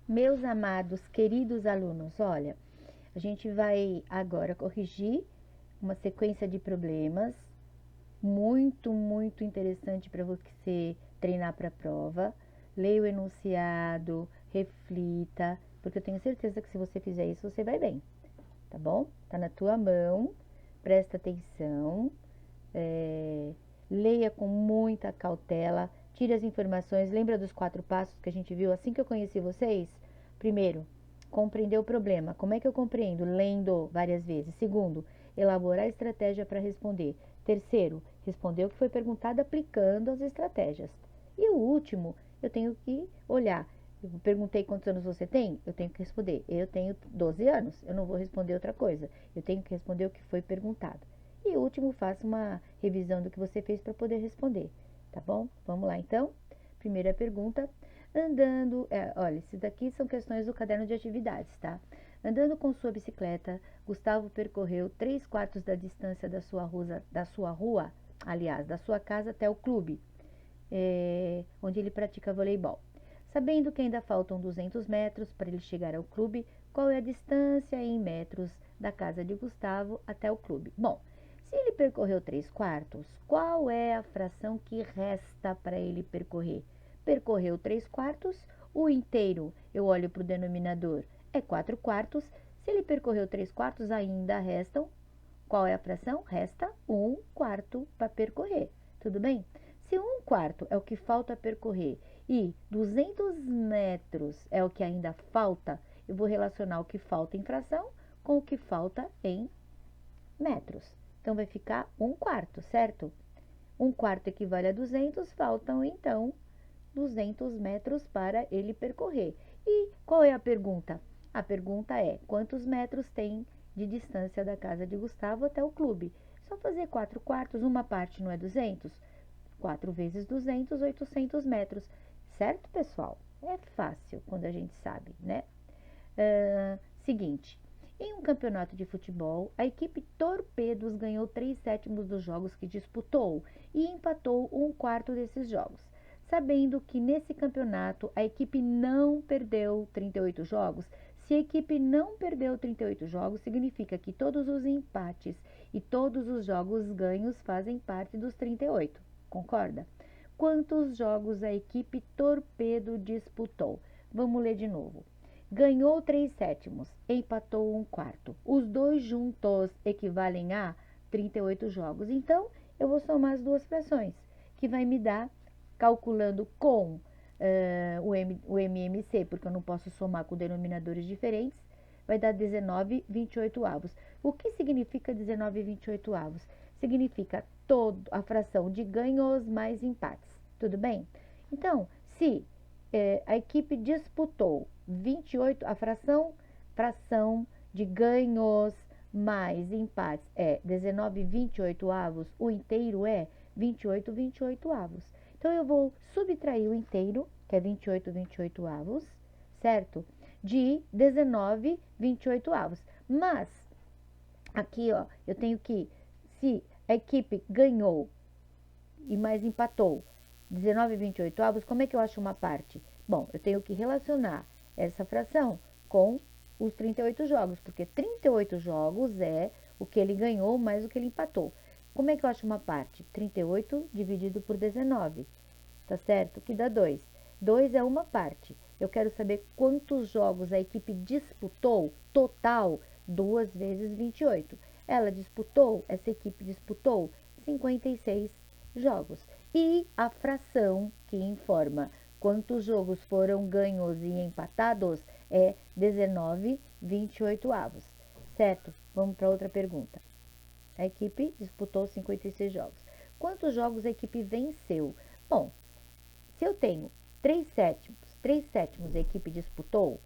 Meus amados, queridos alunos, olha, a gente vai agora corrigir uma sequência de problemas muito interessante para você treinar para a prova. Leia o enunciado, reflita, porque eu tenho certeza que se você fizer isso, você vai bem, tá bom? Tá na tua mão, presta atenção, leia com muita cautela, tire as informações. Lembra dos 4 passos que a gente viu assim que eu conheci vocês? Primeiro, compreender o problema. Como é que eu compreendo? Lendo várias vezes. Segundo, elaborar a estratégia para responder. Terceiro, responder o que foi perguntado aplicando as estratégias. E o último, eu tenho que olhar. Eu perguntei quantos anos você tem? Eu tenho que responder. Eu tenho 12 anos. Eu não vou responder outra coisa. Eu tenho que responder o que foi perguntado. E o último, faça uma revisão do que você fez para poder responder, tá bom? Vamos lá, então. Primeira pergunta. Andando, olha, esses daqui são questões do caderno de atividades, tá? Andando com sua bicicleta, Gustavo percorreu 3/4 da distância da sua rua, aliás, da sua casa até o clube, onde ele pratica voleibol. Sabendo que ainda faltam 200 metros para ele chegar ao clube, qual é a distância em metros da casa de Gustavo até o clube? Bom, se ele percorreu 3/4, qual é a fração que resta para ele percorrer? Percorreu 3/4, o inteiro, eu olho para o denominador, é 4/4. Se ele percorreu 3/4, ainda restam, qual é a fração? Resta 1/4 para percorrer, tudo bem? Se 1/4 é o que falta percorrer e 200 metros é o que ainda falta, eu vou relacionar o que falta em fração com o que falta em metros. Então, vai ficar 1/4, certo? 1/4 equivale a 200, faltam então 200 metros para ele percorrer. E qual é a pergunta? A pergunta é: quantos metros tem de distância da casa de Gustavo até o clube? Só fazer 4/4, uma parte não é 200? 4 vezes 200, 800 metros. Certo, pessoal? É fácil quando a gente sabe, né? Seguinte, em um campeonato de futebol, a equipe Torpedos ganhou 3/7 dos jogos que disputou e empatou 1/4 desses jogos. Sabendo que nesse campeonato a equipe não perdeu 38 jogos, se a equipe não perdeu 38 jogos, significa que todos os empates e todos os jogos ganhos fazem parte dos 38. Concorda? Quantos jogos a equipe Torpedo disputou? Vamos ler de novo. Ganhou 3/7, empatou 1/4. Os dois juntos equivalem a 38 jogos. Então, eu vou somar as duas frações, que vai me dar, calculando com o MMC, porque eu não posso somar com denominadores diferentes, vai dar 19/28. O que significa 19/28? Significa a fração de ganhos mais empates. Tudo bem? Então, se a equipe disputou 28, a fração de ganhos mais empates é 19/28, o inteiro é 28/28. Então, eu vou subtrair o inteiro, que é 28/28, certo? De 19/28. Mas, aqui, ó, eu tenho que, se a equipe ganhou e mais empatou 19/28, como é que eu acho uma parte? Bom, eu tenho que relacionar essa fração com os 38 jogos, porque 38 jogos é o que ele ganhou mais o que ele empatou. Como é que eu acho uma parte? 38 dividido por 19, tá certo? Que dá 2. 2 é uma parte. Eu quero saber quantos jogos a equipe disputou, total, 2 vezes 28. Essa equipe disputou 56 jogos. E a fração que informa quantos jogos foram ganhos e empatados é 19/28. Certo? Vamos para outra pergunta. A equipe disputou 56 jogos. Quantos jogos a equipe venceu? Bom, se eu tenho 3/7 a equipe disputou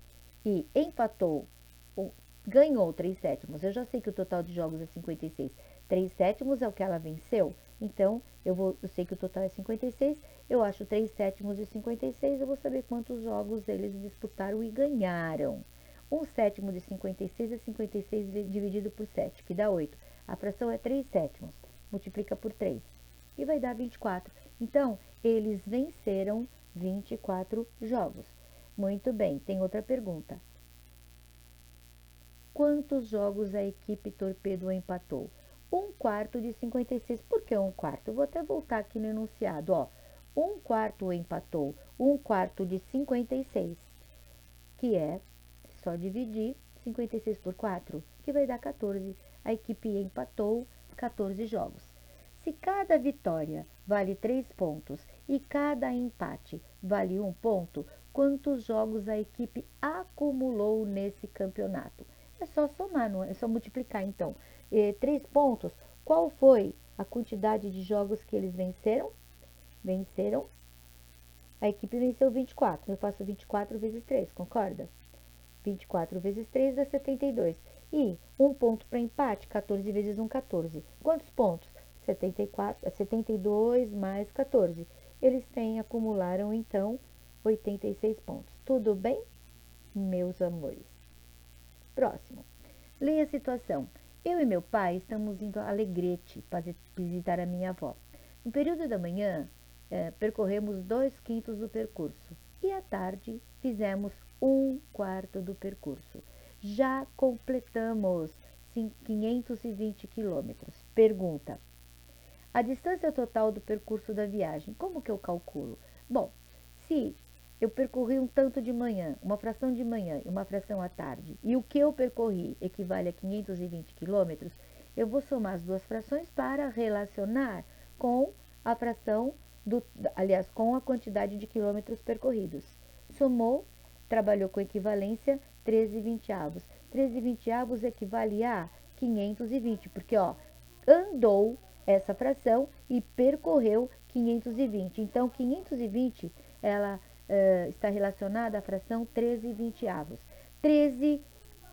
e empatou, ou ganhou 3/7, eu já sei que o total de jogos é 56. 3/7 é o que ela venceu, então eu sei que o total é 56, eu acho 3/7 de 56, eu vou saber quantos jogos eles disputaram e ganharam. 1/7 de 56 é 56 dividido por 7, que dá 8. A fração é 3/7, multiplica por 3 e vai dar 24. Então, eles venceram 24 jogos. Muito bem, tem outra pergunta. Quantos jogos a equipe Torpedo empatou? 1/4 de 56. Por que 1/4? Vou até voltar aqui no enunciado, ó. 1/4 empatou 1/4 de 56, que é só dividir 56 por 4, que vai dar 14. A equipe empatou 14 jogos. Se cada vitória vale 3 pontos e cada empate vale 1 ponto, quantos jogos a equipe acumulou nesse campeonato? É só somar, não é só multiplicar. Então, 3 pontos, qual foi a quantidade de jogos que eles venceram? A equipe venceu 24. Eu faço 24 vezes 3, concorda? 24 vezes 3 dá 72. E 1 ponto para empate, 14 vezes 1, 14. Quantos pontos? 72 mais 14. Eles acumularam, então, 86 pontos. Tudo bem, meus amores? Próximo. Leia a situação. Eu e meu pai estamos indo a Alegrete para visitar a minha avó. No período da manhã, percorremos 2/5 do percurso e à tarde fizemos 1/4 do percurso. Já completamos 520 quilômetros. Pergunta: a distância total do percurso da viagem, como que eu calculo? Bom, se eu percorri um tanto de manhã, uma fração de manhã e uma fração à tarde, e o que eu percorri equivale a 520 quilômetros, eu vou somar as duas frações para relacionar com a fração com a quantidade de quilômetros percorridos. Somou, trabalhou com equivalência, 13/20. 13/20 equivale a 520, porque, ó, andou essa fração e percorreu 520. Então, 520, ela está relacionada à fração 13/20. 13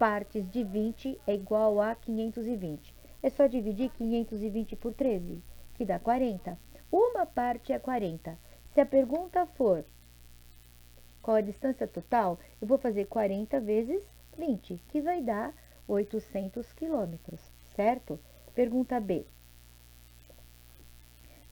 partes de 20 é igual a 520. É só dividir 520 por 13, que dá 40. Uma parte é 40. Se a pergunta for qual a distância total, eu vou fazer 40 vezes 20, que vai dar 800 quilômetros, certo? Pergunta B.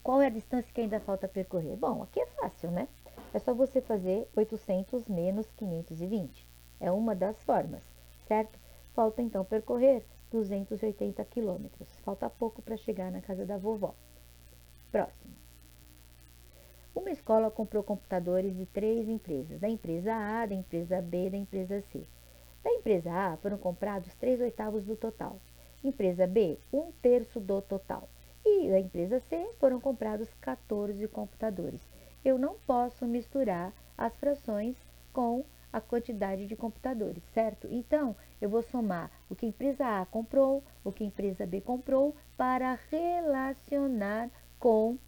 Qual é a distância que ainda falta percorrer? Bom, aqui é fácil, né? É só você fazer 800 menos 520. É uma das formas, certo? Falta então percorrer 280 quilômetros. Falta pouco para chegar na casa da vovó. Próximo. Uma escola comprou computadores de 3 empresas, da empresa A, da empresa B, da empresa C. Da empresa A foram comprados 3/8 do total. Empresa B, 1/3 do total. E da empresa C foram comprados 14 computadores. Eu não posso misturar as frações com a quantidade de computadores, certo? Então, eu vou somar o que a empresa A comprou, o que a empresa B comprou, para relacionar com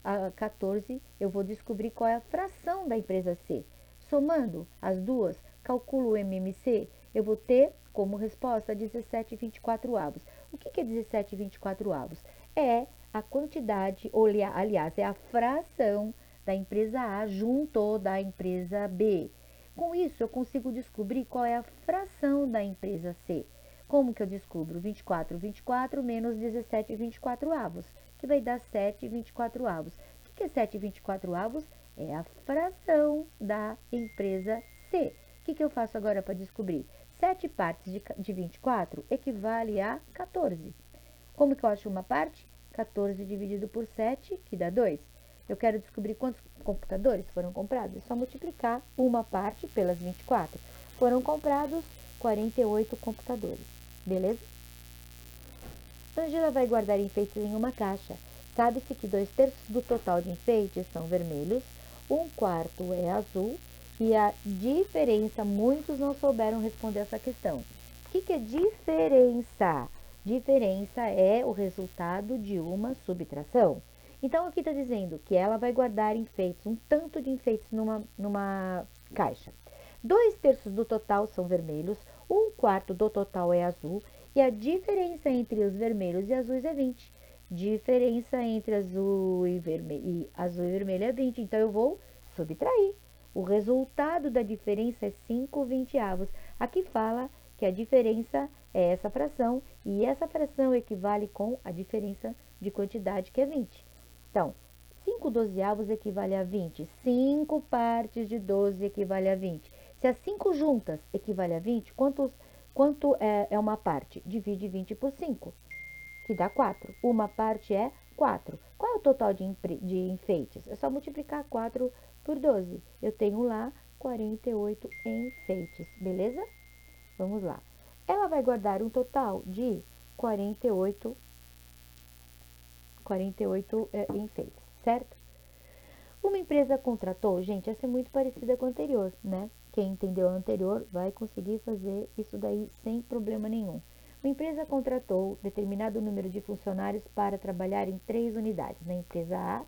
a 14, eu vou descobrir qual é a fração da empresa C. Somando as duas, calculo o MMC, eu vou ter como resposta 17/24. O que é 17/24? É a quantidade, ou aliás, é a fração da empresa A junto da empresa B. Com isso, eu consigo descobrir qual é a fração da empresa C. Como que eu descubro? 24/24 menos 17/24, que vai dar 7/24. O que é 7/24? É a fração da empresa C. O que eu faço agora para descobrir? 7 partes de 24 equivale a 14. Como que eu acho uma parte? 14 dividido por 7, que dá 2. Eu quero descobrir quantos computadores foram comprados. É só multiplicar uma parte pelas 24. Foram comprados 48 computadores. Beleza? Angela vai guardar enfeites em uma caixa. Sabe-se que 2/3 do total de enfeites são vermelhos, 1/4 é azul e a diferença, muitos não souberam responder essa questão. O que é diferença? Diferença é o resultado de uma subtração. Então, aqui está dizendo que ela vai guardar enfeites, um tanto de enfeites numa caixa. 2/3 do total são vermelhos, 1/4 do total é azul e a diferença entre os vermelhos e azuis é 20. Diferença entre azul e vermelho é 20. Então, eu vou subtrair. O resultado da diferença é 5/20. Aqui fala que a diferença é essa fração e essa fração equivale com a diferença de quantidade, que é 20. Então, 5 dozeavos equivale a 20. 5 partes de 12 equivale a 20. Se as 5 juntas equivale a 20, quanto é uma parte? Divide 20 por 5, que dá 4. Uma parte é 4. Qual é o total de enfeites? É só multiplicar 4 por 12. Eu tenho lá 48 enfeites, beleza? Vamos lá. Ela vai guardar um total de 48 enfeites, certo? Uma empresa contratou, gente, essa é muito parecida com a anterior, né? Quem entendeu a anterior vai conseguir fazer isso daí sem problema nenhum. Uma empresa contratou determinado número de funcionários para trabalhar em 3 unidades, na empresa A,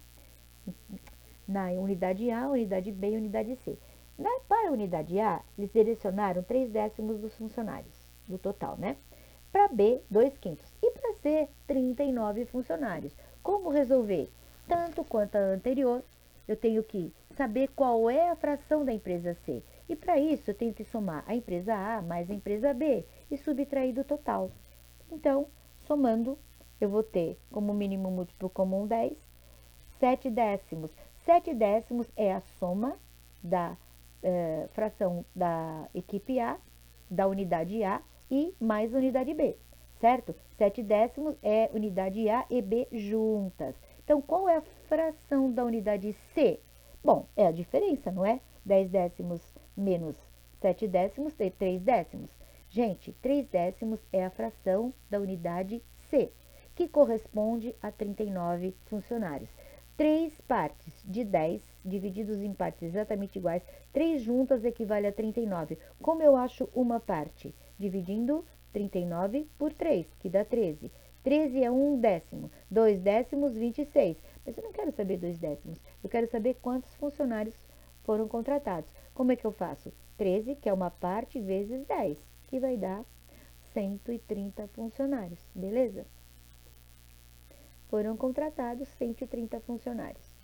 na unidade A, unidade B e unidade C. Para a unidade A, eles direcionaram 3/10 dos funcionários, do total, né? Para B, 2/5. E para C, 39 funcionários. Como resolver? Tanto quanto a anterior, eu tenho que saber qual é a fração da empresa C. E para isso, eu tenho que somar a empresa A mais a empresa B e subtrair do total. Então, somando, eu vou ter como mínimo múltiplo comum 10, 7/10. 7/10 é a soma da fração da equipe A, da unidade A e mais unidade B, certo? 7/10 é unidade A e B juntas. Então, qual é a fração da unidade C? Bom, é a diferença, não é? 10/10 menos 7/10 tem 3/10. Gente, 3/10 é a fração da unidade C, que corresponde a 39 funcionários. 3 partes de 10 divididos em partes exatamente iguais, 3 juntas equivale a 39. Como eu acho uma parte? Dividindo 39 por 3, que dá 13. 13 é 1/10. 2/10, 26. Mas eu não quero saber 2/10. Eu quero saber quantos funcionários foram contratados. Como é que eu faço? 13, que é uma parte, vezes 10, que vai dar 130 funcionários. Beleza? Foram contratados 130 funcionários.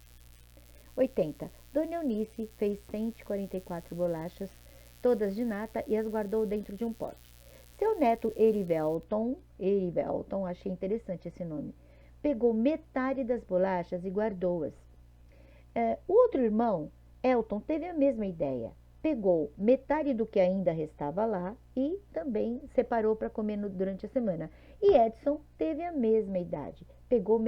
80. Dona Eunice fez 144 bolachas, todas de nata, e as guardou dentro de um pote. Seu neto Erivelton, achei interessante esse nome, pegou metade das bolachas e guardou-as. O outro irmão, Elton, teve a mesma ideia. Pegou metade do que ainda restava lá e também separou para comer durante a semana. E Edson teve a mesma pegou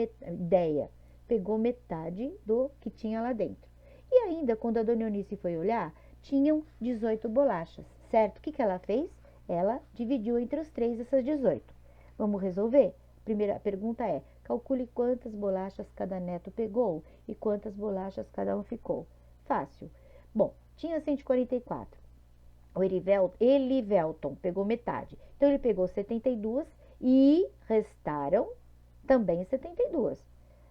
metade do que tinha lá dentro. E ainda, quando a dona Eunice foi olhar, tinham 18 bolachas, certo? O que ela fez? Ela dividiu entre os 3 essas 18. Vamos resolver? Primeira pergunta é: calcule quantas bolachas cada neto pegou e quantas bolachas cada um ficou. Fácil. Bom, tinha 144. O Elivelton pegou metade. Então, ele pegou 72 e restaram também 72.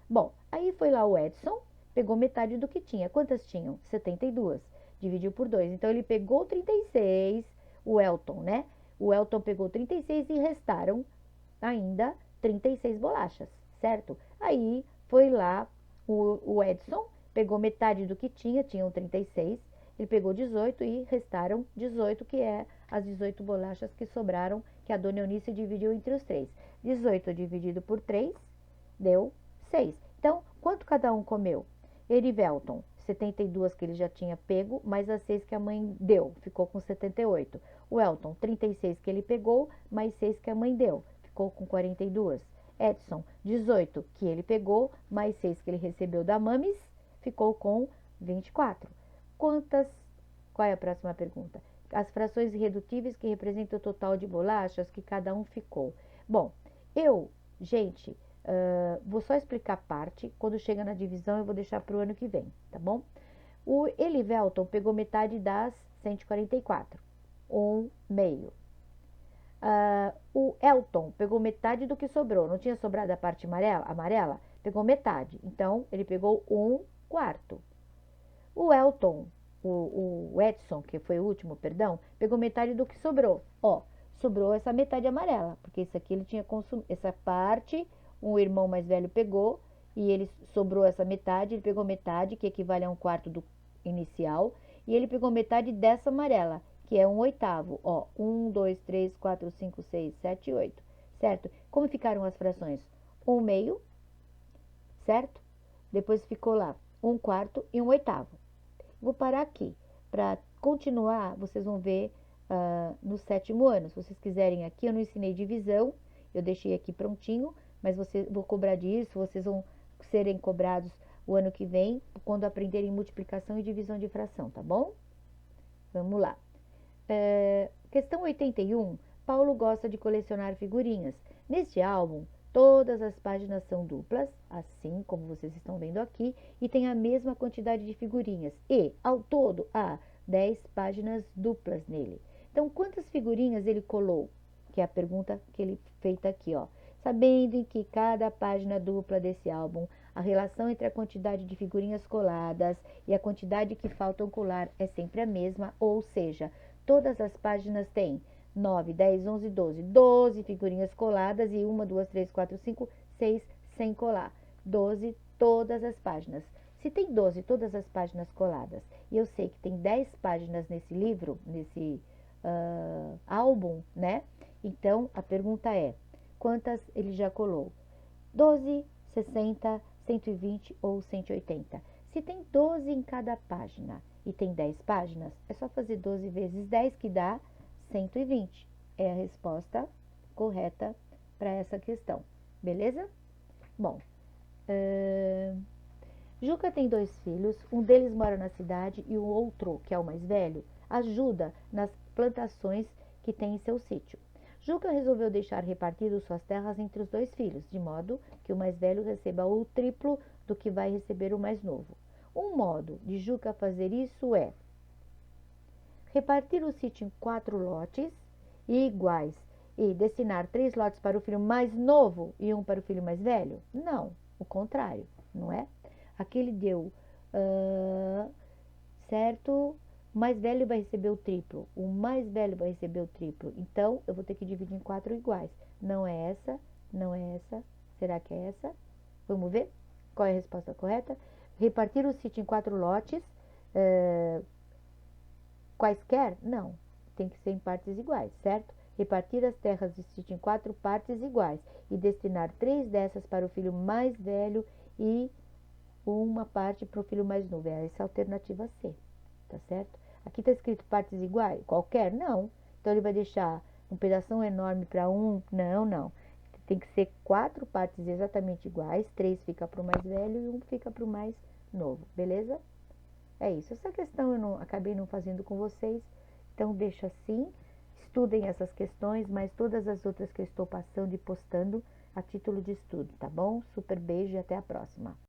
Bom, aí foi lá o Edson, pegou metade do que tinha. Quantas tinham? 72. Dividiu por 2. Então, ele pegou 36, o Elton, né? O Elton pegou 36 e restaram ainda 36 bolachas, certo? Aí foi lá o Edson, pegou metade do que tinham 36, ele pegou 18 e restaram 18, que é as 18 bolachas que sobraram, que a dona Eunice dividiu entre os 3. 18 dividido por 3 deu 6. Então, quanto cada um comeu? Erivelton, 72 que ele já tinha pego, mais as 6 que a mãe deu, ficou com 78. O Elton, 36 que ele pegou, mais 6 que a mãe deu, ficou com 42. Edson, 18 que ele pegou, mais 6 que ele recebeu da Mames, ficou com 24. Qual é a próxima pergunta? As frações irredutíveis que representam o total de bolachas que cada um ficou. Bom, gente, vou só explicar parte. Quando chega na divisão, eu vou deixar para o ano que vem, tá bom? O Elivelton pegou metade das 144, meio. O Elton pegou metade do que sobrou. Não tinha sobrado a parte amarela? Pegou metade. Então, ele pegou 1/4. O Elton, o Edson, que foi o último, perdão, pegou metade do que sobrou. Ó, sobrou essa metade amarela, porque isso aqui ele tinha consumido. Essa parte, um irmão mais velho pegou, e ele sobrou essa metade, ele pegou metade, que equivale a 1/4 do inicial, e ele pegou metade dessa amarela, que é 1/8. Ó, 1, 2, 3, 4, 5, 6, 7, 8. Certo? Como ficaram as frações? 1/2, certo? depois ficou lá 1/4 e 1/8. Vou parar aqui. Para continuar, vocês vão ver no 7º ano. Se vocês quiserem aqui, eu não ensinei divisão, eu deixei aqui prontinho, mas vou cobrar disso, vocês vão serem cobrados o ano que vem, quando aprenderem multiplicação e divisão de fração, tá bom? Vamos lá. Questão 81. Paulo gosta de colecionar figurinhas. Neste álbum, todas as páginas são duplas, assim como vocês estão vendo aqui, e tem a mesma quantidade de figurinhas. E, ao todo, há 10 páginas duplas nele. Então, quantas figurinhas ele colou? Que é a pergunta que ele feita aqui, ó. Sabendo que cada página dupla desse álbum, a relação entre a quantidade de figurinhas coladas e a quantidade que faltam colar é sempre a mesma, ou seja, todas as páginas têm 9, 10, 11, 12. 12 figurinhas coladas e 1, 2, 3, 4, 5, 6 sem colar. 12 todas as páginas. Se tem 12 todas as páginas coladas e eu sei que tem 10 páginas nesse livro, nesse álbum, né? Então, a pergunta é, quantas ele já colou? 12, 60, 120 ou 180? Se tem 12 em cada página e tem 10 páginas, é só fazer 12 vezes 10 que dá 120. É a resposta correta para essa questão. Beleza? Bom, Juca tem 2 filhos, um deles mora na cidade e o outro, que é o mais velho, ajuda nas plantações que tem em seu sítio. Juca resolveu deixar repartido suas terras entre os 2 filhos, de modo que o mais velho receba o triplo do que vai receber o mais novo. Um modo de Juca fazer isso é repartir o sítio em 4 lotes iguais e destinar 3 lotes para o filho mais novo e 1 para o filho mais velho? Não, o contrário, não é? Aqui ele deu, certo? O mais velho vai receber o triplo, o mais velho vai receber o triplo. Então, eu vou ter que dividir em 4 iguais. Não é essa, não é essa. Será que é essa? Vamos ver qual é a resposta correta. Repartir o sítio em 4 lotes, quaisquer? Não, tem que ser em partes iguais, certo? Repartir as terras de sítio em 4 partes iguais e destinar 3 dessas para o filho mais velho e uma parte para o filho mais novo. Essa é a alternativa C, tá certo? Aqui está escrito partes iguais, qualquer? Não. Então, ele vai deixar um pedação enorme para um? Não, não. Tem que ser 4 partes exatamente iguais, 3 fica para o mais velho e 1 fica para o mais novo, beleza? É isso. Essa questão eu acabei não fazendo com vocês, então deixa assim. Estudem essas questões, mas todas as outras que eu estou passando e postando a título de estudo, tá bom? Super beijo e até a próxima.